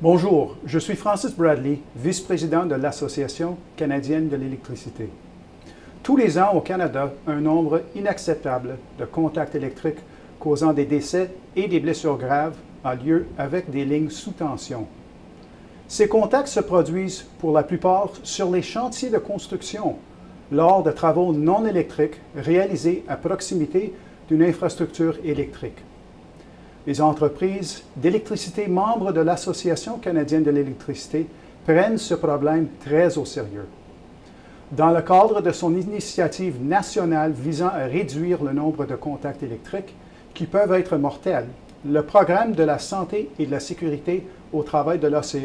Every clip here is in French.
Bonjour, je suis Francis Bradley, vice-président de l'Association canadienne de l'électricité. Tous les ans au Canada, un nombre inacceptable de contacts électriques causant des décès et des blessures graves a lieu avec des lignes sous tension. Ces contacts se produisent pour la plupart sur les chantiers de construction, lors de travaux non électriques réalisés à proximité d'une infrastructure électrique. Les entreprises d'électricité membres de l'Association canadienne de l'électricité prennent ce problème très au sérieux. Dans le cadre de son initiative nationale visant à réduire le nombre de contacts électriques qui peuvent être mortels, le Programme de la santé et de la sécurité au travail de l'ACE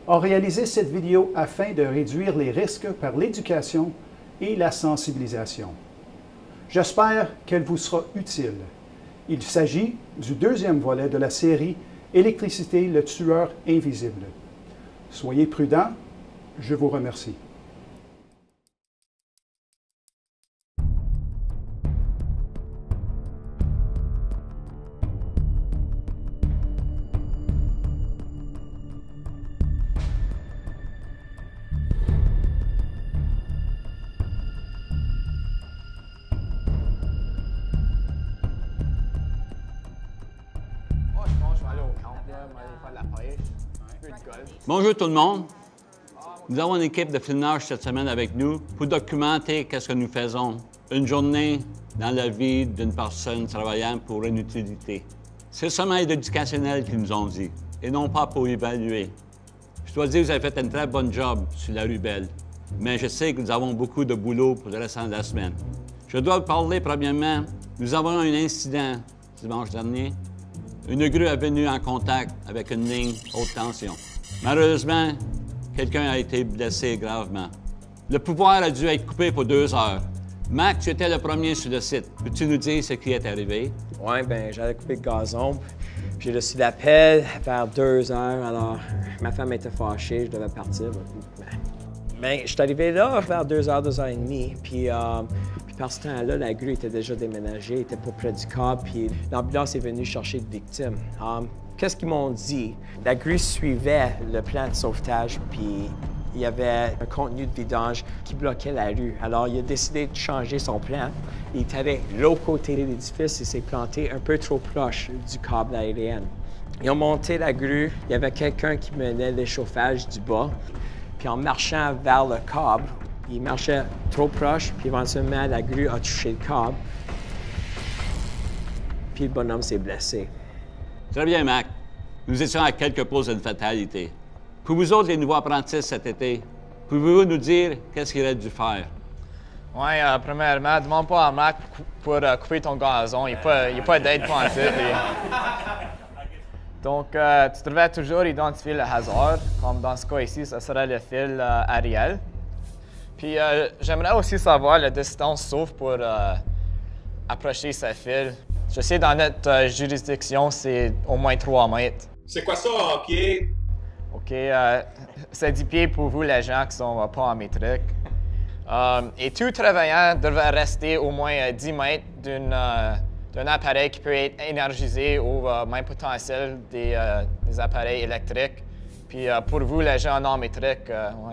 a réalisé cette vidéo afin de réduire les risques par l'éducation et la sensibilisation. J'espère qu'elle vous sera utile. Il s'agit du deuxième volet de la série « Électricité, le tueur invisible ». Soyez prudents, je vous remercie. Bonjour tout le monde. Nous avons une équipe de filmage cette semaine avec nous pour documenter qu'est-ce que nous faisons. Une journée dans la vie d'une personne travaillant pour une utilité. C'est seulement éducationnel qu'ils nous ont dit, et non pas pour évaluer. Je dois dire que vous avez fait un très bon job sur la rue Belle, mais je sais que nous avons beaucoup de boulot pour le restant de la semaine. Je dois vous parler premièrement, nous avons eu un incident dimanche dernier. Une grue est venue en contact avec une ligne haute tension. Malheureusement, quelqu'un a été blessé gravement. Le pouvoir a dû être coupé pour 2 heures. Mac, tu étais le premier sur le site. Peux-tu nous dire ce qui est arrivé? Oui, bien, j'allais couper le gazon. J'ai reçu l'appel vers 2 heures. Alors, ma femme était fâchée, je devais partir. Bien, je suis arrivé là vers 2 heures, 2 heures et demie. Puis par ce temps-là, la grue était déjà déménagée, était pas près du câble. Puis l'ambulance est venue chercher une victime. Qu'est-ce qu'ils m'ont dit? La grue suivait le plan de sauvetage, puis il y avait un contenu de vidange qui bloquait la rue. Alors, il a décidé de changer son plan. Il est allé de l'autre côté de l'édifice et s'est planté un peu trop proche du câble aérien. Ils ont monté la grue. Il y avait quelqu'un qui menait l'échauffage du bas. Puis en marchant vers le câble, il marchait trop proche, puis éventuellement, la grue a touché le câble. Puis le bonhomme s'est blessé. Très bien, Mac. Nous étions à quelques pauses d'une fatalité. Pour vous autres, les nouveaux apprentis cet été, pouvez-vous nous dire qu'est-ce qu'il aurait dû faire? Oui, premièrement, demande pas à Mac pour couper ton gazon. Il n'y a pas d'aide pour en Donc, tu devrais toujours identifier le hasard. Comme dans ce cas ici, ce serait le fil Ariel. Puis, j'aimerais aussi savoir la distance sauf pour approcher ce fil. Je sais, dans notre juridiction, c'est au moins 3 mètres. C'est quoi ça en pied? OK, c'est 10 pieds pour vous, les gens qui sont pas en métrique. Et tout travaillant devrait rester au moins 10 mètres d'un appareil qui peut être énergisé au même potentiel des appareils électriques. Puis pour vous, les gens non métriques,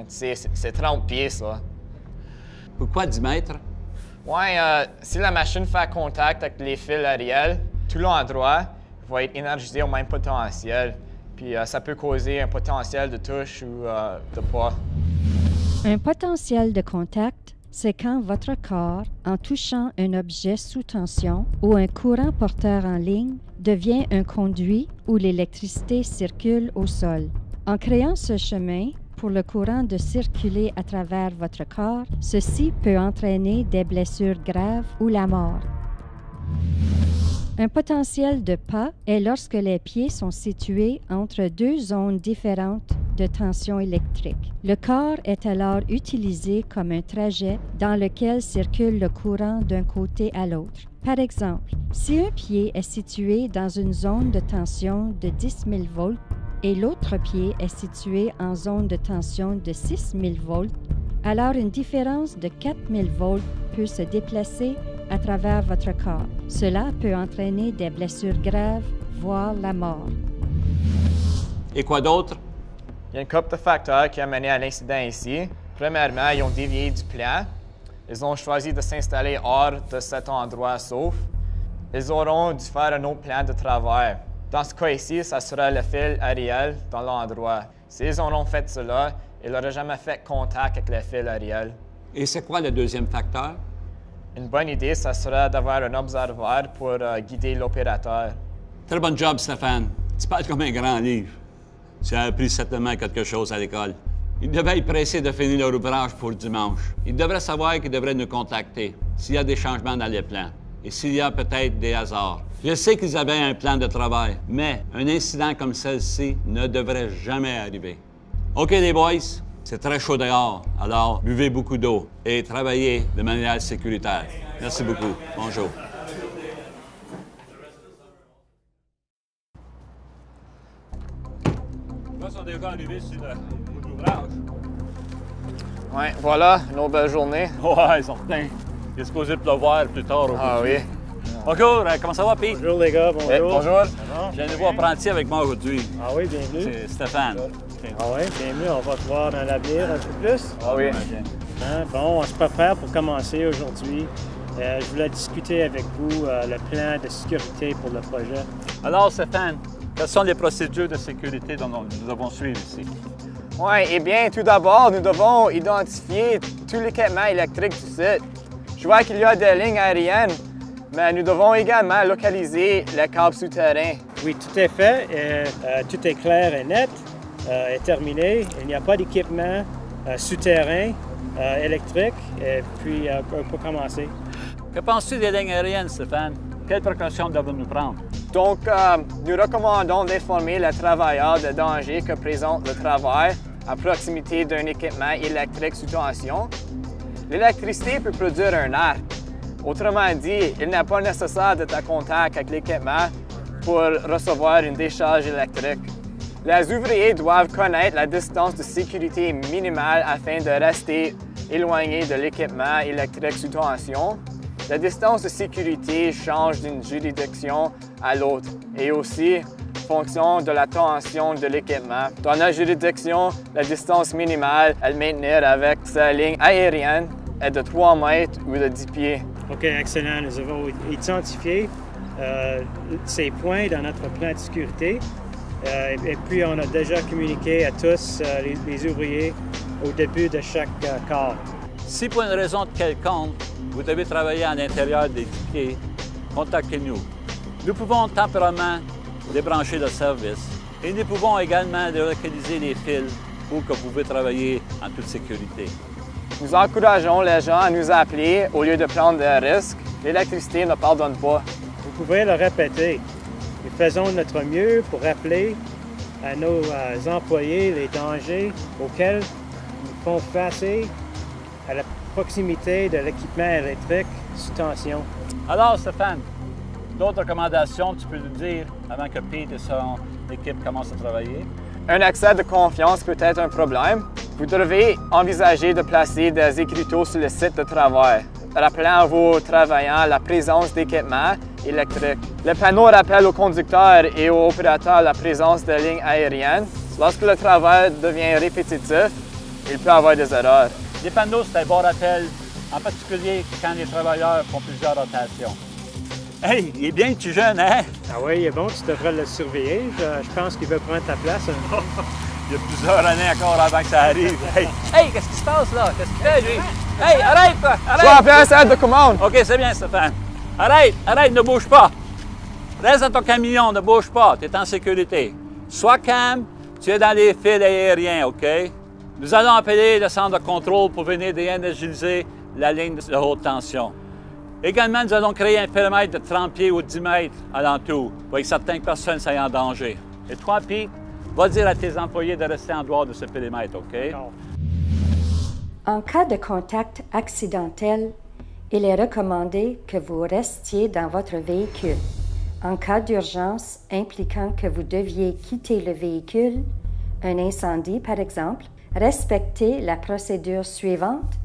c'est 30 pieds, ça. Pourquoi 10 mètres? Oui, si la machine fait contact avec les fils Ariel, tout l'endroit va être énergisé au même potentiel. Puis ça peut causer un potentiel de touche ou de poids. Un potentiel de contact, c'est quand votre corps, en touchant un objet sous tension ou un courant porteur en ligne, devient un conduit où l'électricité circule au sol. En créant ce chemin, pour le courant de circuler à travers votre corps, ceci peut entraîner des blessures graves ou la mort. Un potentiel de pas est lorsque les pieds sont situés entre 2 zones différentes de tension électrique. Le corps est alors utilisé comme un trajet dans lequel circule le courant d'un côté à l'autre. Par exemple, si un pied est situé dans une zone de tension de 10 000 volts, et l'autre pied est situé en zone de tension de 6 000 volts, alors une différence de 4 000 volts peut se déplacer à travers votre corps. Cela peut entraîner des blessures graves, voire la mort. Et quoi d'autre? Il y a une couple de facteurs qui ont mené à l'incident ici. Premièrement, ils ont dévié du plan. Ils ont choisi de s'installer hors de cet endroit sauf. Ils auront dû faire un autre plan de travail. Dans ce cas ici, ça sera le fil Ariel dans l'endroit. S'ils auront fait cela, ils n'auraient jamais fait contact avec le fil Ariel. Et c'est quoi le deuxième facteur? Une bonne idée, ça serait d'avoir un observateur pour guider l'opérateur. Très bon job, Stéphane. Tu parles comme un grand livre. Tu as appris certainement quelque chose à l'école. Il devait être pressé de finir leur ouvrage pour dimanche. Il devrait savoir qu'il devrait nous contacter s'il y a des changements dans les plans et s'il y a peut-être des hasards. Je sais qu'ils avaient un plan de travail, mais un incident comme celle-ci ne devrait jamais arriver. OK, les boys, c'est très chaud dehors, alors buvez beaucoup d'eau et travaillez de manière sécuritaire. Merci beaucoup. Bonjour. Ils sont déjà arrivés sur l'ouvrage. Oui, voilà, une autre belle journée. Ouais, certain. Il est supposé pleuvoir plus tard aujourd'hui. Ah oui. Bonjour, comment ça va, Pete? Bonjour les gars, bonjour. Bonjour. Je viens de voir apprenti avec moi aujourd'hui. Ah oui, bienvenue. C'est Stéphane. Ah oui, bienvenue, on va te voir dans l'avenir un peu plus. Ah oui. Hein, bon, on se prépare pour commencer aujourd'hui. Je voulais discuter avec vous le plan de sécurité pour le projet. Alors, Stéphane, quelles sont les procédures de sécurité dont nous devons suivre ici? Oui, eh bien, tout d'abord, nous devons identifier tout l'équipement électrique du site. Je vois qu'il y a des lignes aériennes, mais nous devons également localiser les câbles souterrains. Oui, tout est fait. Tout est clair et net, est terminé. Il n'y a pas d'équipement souterrain électrique. Et puis, on peut commencer. Que penses-tu des lignes aériennes, Stéphane? Quelles précautions devons-nous prendre? Donc, nous recommandons d'informer les travailleurs des dangers que présente le travail à proximité d'un équipement électrique sous tension. L'électricité peut produire un arc. Autrement dit, il n'est pas nécessaire d'être en contact avec l'équipement pour recevoir une décharge électrique. Les ouvriers doivent connaître la distance de sécurité minimale afin de rester éloignés de l'équipement électrique sous tension. La distance de sécurité change d'une juridiction à l'autre et aussi fonction de la tension de l'équipement. Dans la juridiction, la distance minimale à maintenir avec sa ligne aérienne est de 3 mètres ou de 10 pieds. OK, excellent. Nous avons identifié ces points dans notre plan de sécurité. Et puis, on a déjà communiqué à tous les ouvriers au début de chaque quart. Si pour une raison quelconque, vous devez travailler à l'intérieur des 10 pieds, contactez-nous. Nous pouvons temporairement débrancher le service et nous pouvons également localiser les fils pour que vous pouvez travailler en toute sécurité. Nous encourageons les gens à nous appeler au lieu de prendre des risques. L'électricité ne pardonne pas. Vous pouvez le répéter. Nous faisons notre mieux pour rappeler à nos employés les dangers auxquels nous font face à la proximité de l'équipement électrique sous tension. Alors, Stéphane, d'autres recommandations tu peux nous dire avant que Pete et son équipe commencent à travailler? Un excès de confiance peut être un problème. Vous devez envisager de placer des écriteaux sur le site de travail, rappelant à vos travailleurs la présence d'équipements électriques. Le panneau rappelle aux conducteurs et aux opérateurs la présence de lignes aériennes. Lorsque le travail devient répétitif, il peut y avoir des erreurs. Les panneaux, c'est un bon rappel, en particulier quand les travailleurs font plusieurs rotations. Hey, il est bien tu jeune, hein? Ah oui, il est bon, tu devrais le surveiller. Je pense qu'il veut prendre ta place. Il y a plusieurs années encore avant que ça arrive. Hey, qu'est-ce qui se passe là? Qu'est-ce qu'il fait, lui? Hey, arrête, quoi! Arrête! Sois appelé à la salle de commande! OK, c'est bien, Stéphane. Arrête, ne bouge pas. Reste dans ton camion, ne bouge pas, tu es en sécurité. Sois calme, tu es dans les fils aériens, OK? Nous allons appeler le centre de contrôle pour venir déénergiser la ligne de haute tension. Également, nous allons créer un périmètre de 30 pieds ou 10 mètres alentour pour que certaines personnes soient en danger. Et toi, Pete, va dire à tes employés de rester en dehors de ce périmètre, OK? En cas de contact accidentel, il est recommandé que vous restiez dans votre véhicule. En cas d'urgence impliquant que vous deviez quitter le véhicule, un incendie par exemple, respectez la procédure suivante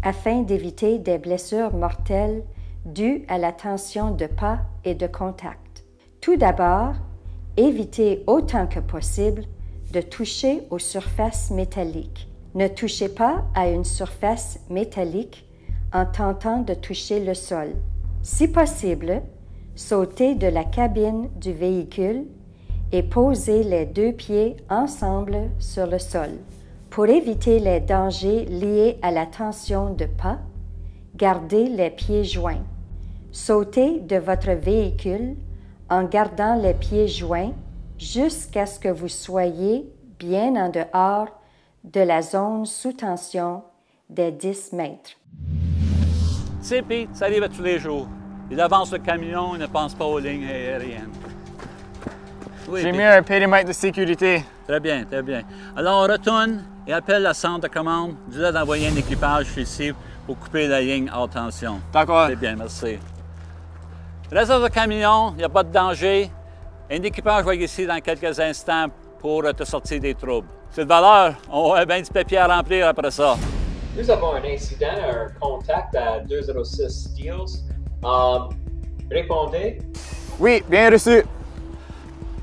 afin d'éviter des blessures mortelles dues à la tension de pas et de contact. Tout d'abord, évitez autant que possible de toucher aux surfaces métalliques. Ne touchez pas à une surface métallique en tentant de toucher le sol. Si possible, sautez de la cabine du véhicule et posez les 2 pieds ensemble sur le sol. Pour éviter les dangers liés à la tension de pas, gardez les pieds joints. Sautez de votre véhicule en gardant les pieds joints jusqu'à ce que vous soyez bien en dehors de la zone sous tension des 10 mètres. C'est Pete, ça arrive à tous les jours. Il avance le camion, il ne pense pas aux lignes aériennes. Oui, J'ai Pete. mis un périmètre de sécurité. Très bien, très bien. Alors, on retourne et appelle la centre de commande. Dis-leur d'envoyer un équipage ici pour couper la ligne haute tension. D'accord. C'est bien, merci. Reste dans le camion, il n'y a pas de danger. Un équipage va être ici dans quelques instants pour te sortir des troubles. C'est de valeur, on a bien du papier à remplir après ça. Nous avons un incident, un contact à 206 Steels. Répondez. Oui, bien reçu.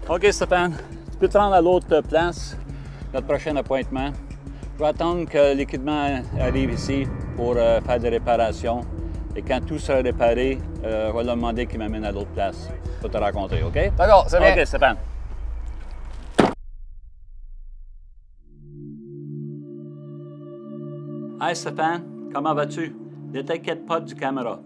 OK, Stéphane, tu peux te rendre à l'autre place, notre prochain appointement. Je vais attendre que l'équipement arrive ici pour faire des réparations. Et quand tout sera réparé, je vais leur demander qu'il m'amène à l'autre place pour te rencontrer, OK? D'accord, c'est bien. OK, Stéphane. Hi Stéphane, comment vas-tu? Ne t'inquiète pas du caméra.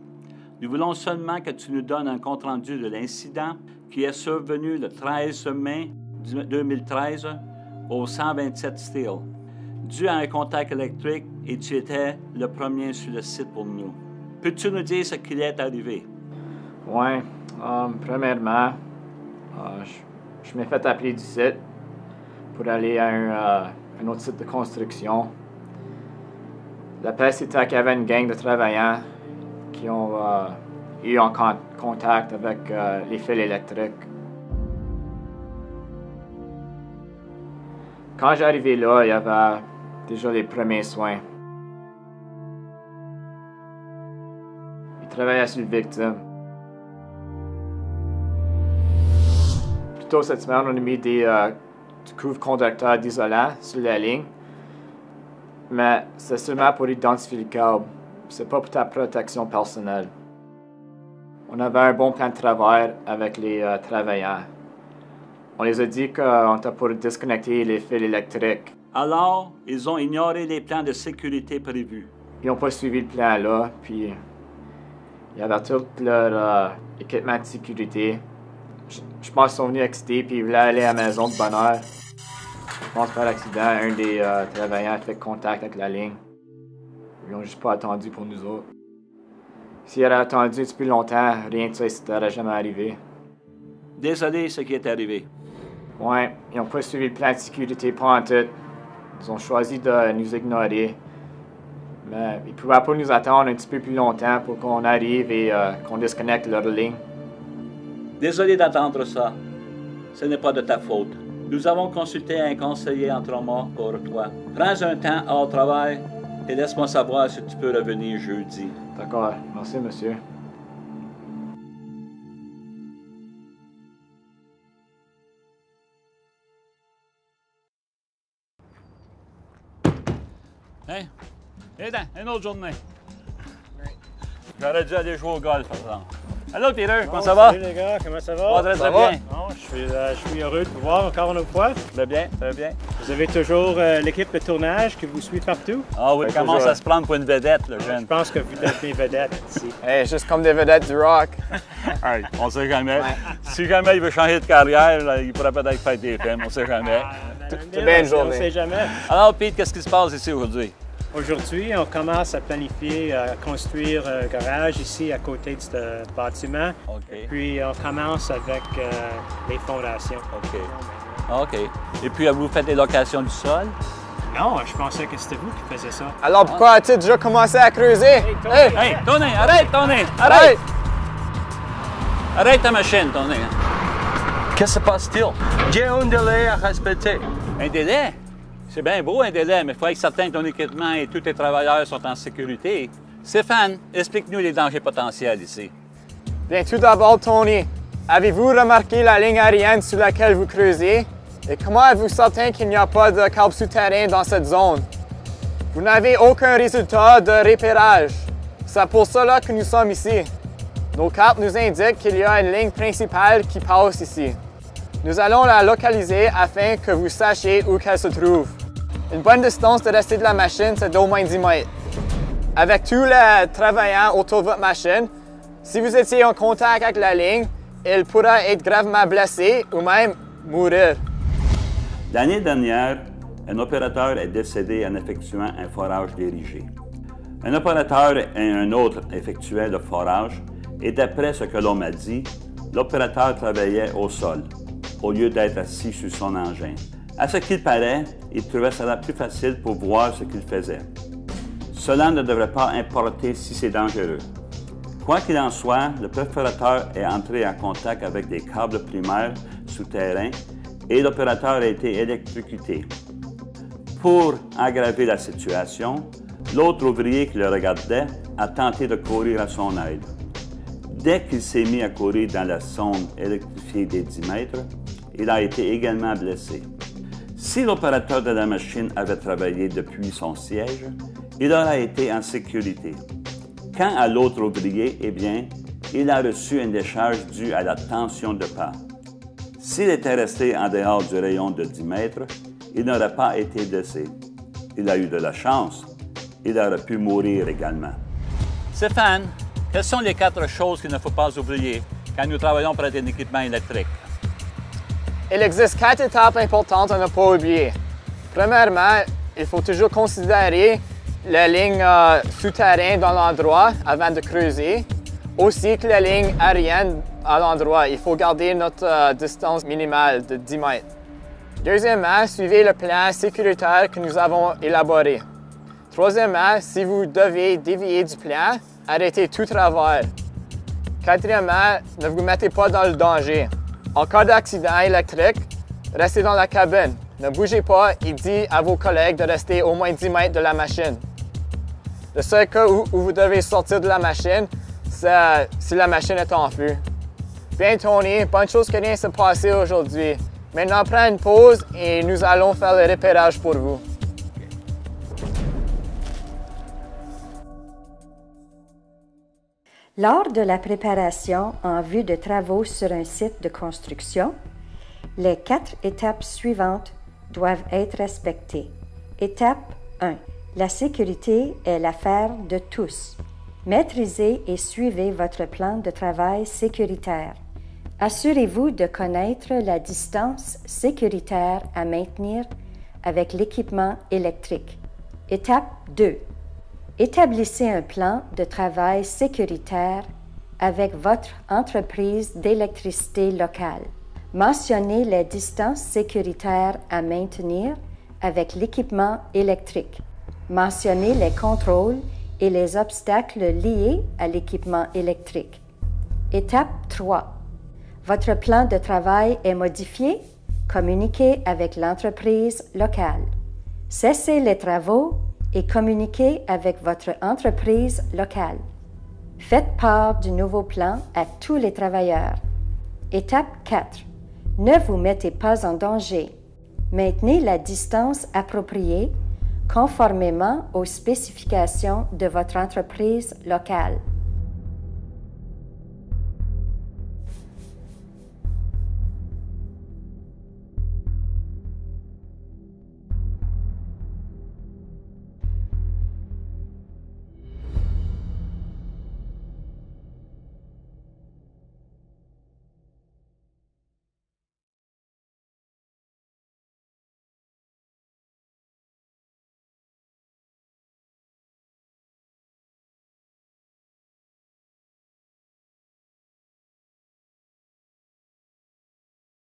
Nous voulons seulement que tu nous donnes un compte-rendu de l'incident qui est survenu le 13 mai 2013 au 127 Steel, dû à un contact électrique et tu étais le premier sur le site pour nous. Peux-tu nous dire ce qu'il est arrivé? Oui. Premièrement, je m'ai fait appeler du site pour aller à un autre site de construction. L'appel, c'était qu'il y avait une gang de travailleurs qui ont eu en contact avec les fils électriques. Quand j'arrivais là, il y avait déjà les premiers soins. Ils travaillaient sur les victimes. Plus tôt cette semaine, on a mis du couvre-conducteur d'isolant sur la ligne. Mais c'est seulement pour identifier le câble. C'est pas pour ta protection personnelle. On avait un bon plan de travail avec les travailleurs. On les a dit qu'on était pour disconnecter les fils électriques. Alors, ils ont ignoré les plans de sécurité prévus. Ils n'ont pas suivi le plan là, puis il y avait tout leur équipement de sécurité. Je pense qu'ils sont venus excités, puis ils voulaient aller à la maison de bonne heure. Je pense par accident, un des travailleurs a fait contact avec la ligne. Ils n'ont juste pas attendu pour nous autres. S'ils avaient attendu depuis longtemps, rien de ça n'aurait jamais arrivé. Désolé ce qui est arrivé. Ouais, ils n'ont pas suivi le plan de sécurité pendant tout. Ils ont choisi de nous ignorer. Mais ils ne pouvaient pas nous attendre un petit peu plus longtemps pour qu'on arrive et qu'on disconnecte leur ligne. Désolé d'attendre ça. Ce n'est pas de ta faute. Nous avons consulté un conseiller en trauma pour toi. Prends un temps hors travail et laisse-moi savoir si tu peux revenir jeudi. D'accord. Merci, monsieur. Hein? Et une autre journée. J'aurais dû aller jouer au golf, par exemple. Allô, Peter, comment ça va? Salut les gars, comment ça va? Très bien. Bon, je suis heureux de vous voir encore une fois. Très bien, très bien. Vous avez toujours l'équipe de tournage qui vous suit partout? Ah oui, il commence à se prendre pour une vedette, le Je jeune. pense que vous êtes des vedettes ici. Hey, juste comme des vedettes du rock. Hey, on sait jamais. Si jamais il veut changer de carrière, là, il pourrait peut-être faire des films, on sait jamais. C'est bien une On journée. ne sait jamais. Alors, Pete, qu'est-ce qui se passe ici aujourd'hui? Aujourd'hui, on commence à planifier, à construire un garage ici à côté de ce bâtiment. OK. Puis on commence avec les fondations. OK. OK. Et puis, avez-vous fait des locations du sol? Non, je pensais que c'était vous qui faisiez ça. Alors pourquoi as-tu déjà commencé à creuser? Hey! Hey, Tony, arrête, Tony! Arrête! Arrête ta machine, Tony. Qu'est-ce qui se passe-t-il? J'ai un délai à respecter. Un délai? C'est bien beau, un délai, mais il faut être certain que ton équipement et tous tes travailleurs sont en sécurité. Stéphane, explique-nous les dangers potentiels ici. Bien, tout d'abord, Tony, avez-vous remarqué la ligne aérienne sur laquelle vous creusez? Et comment êtes-vous certain qu'il n'y a pas de câble souterrain dans cette zone? Vous n'avez aucun résultat de repérage. C'est pour cela que nous sommes ici. Nos cartes nous indiquent qu'il y a une ligne principale qui passe ici. Nous allons la localiser afin que vous sachiez où qu'elle se trouve. Une bonne distance de rester de la machine, c'est d'au moins 10 mètres. Avec tous les travailleurs autour de votre machine, si vous étiez en contact avec la ligne, il pourra être gravement blessé ou même mourir. L'année dernière, un opérateur est décédé en effectuant un forage dirigé. Un opérateur et un autre effectuaient le forage et d'après ce que l'on m'a dit, l'opérateur travaillait au sol, au lieu d'être assis sur son engin. À ce qu'il paraît, il trouvait cela plus facile pour voir ce qu'il faisait. Cela ne devrait pas importer si c'est dangereux. Quoi qu'il en soit, le perforateur est entré en contact avec des câbles primaires souterrains et l'opérateur a été électrocuté. Pour aggraver la situation, l'autre ouvrier qui le regardait a tenté de courir à son aide. Dès qu'il s'est mis à courir dans la zone électrifiée des 10 mètres, il a été également blessé. Si l'opérateur de la machine avait travaillé depuis son siège, il aurait été en sécurité. Quant à l'autre ouvrier, eh bien, il a reçu une décharge due à la tension de pas. S'il était resté en dehors du rayon de 10 mètres, il n'aurait pas été blessé. Il a eu de la chance. Il aurait pu mourir également. Stéphane, quelles sont les 4 choses qu'il ne faut pas oublier quand nous travaillons près d'un équipement électrique? Il existe 4 étapes importantes à ne pas oublier. Premièrement, il faut toujours considérer la ligne souterraine dans l'endroit avant de creuser. Aussi que la ligne aérienne à l'endroit. Il faut garder notre distance minimale de 10 mètres. Deuxièmement, suivez le plan sécuritaire que nous avons élaboré. Troisièmement, si vous devez dévier du plan, arrêtez tout travers. Quatrièmement, ne vous mettez pas dans le danger. En cas d'accident électrique, restez dans la cabine. Ne bougez pas et dites à vos collègues de rester au moins 10 mètres de la machine. Le seul cas où vous devez sortir de la machine, c'est si la machine est en feu. Bien Tony, bonne chose que rien s'est passé aujourd'hui. Maintenant, prends une pause et nous allons faire le repérage pour vous. Lors de la préparation en vue de travaux sur un site de construction, les 4 étapes suivantes doivent être respectées. Étape 1. La sécurité est l'affaire de tous. Maîtrisez et suivez votre plan de travail sécuritaire. Assurez-vous de connaître la distance sécuritaire à maintenir avec l'équipement électrique. Étape 2. Établissez un plan de travail sécuritaire avec votre entreprise d'électricité locale. Mentionnez les distances sécuritaires à maintenir avec l'équipement électrique. Mentionnez les contrôles et les obstacles liés à l'équipement électrique. Étape 3. Votre plan de travail est modifié? Communiquez avec l'entreprise locale. Cessez les travaux et communiquez avec votre entreprise locale. Faites part du nouveau plan à tous les travailleurs. Étape 4. Ne vous mettez pas en danger. Maintenez la distance appropriée conformément aux spécifications de votre entreprise locale.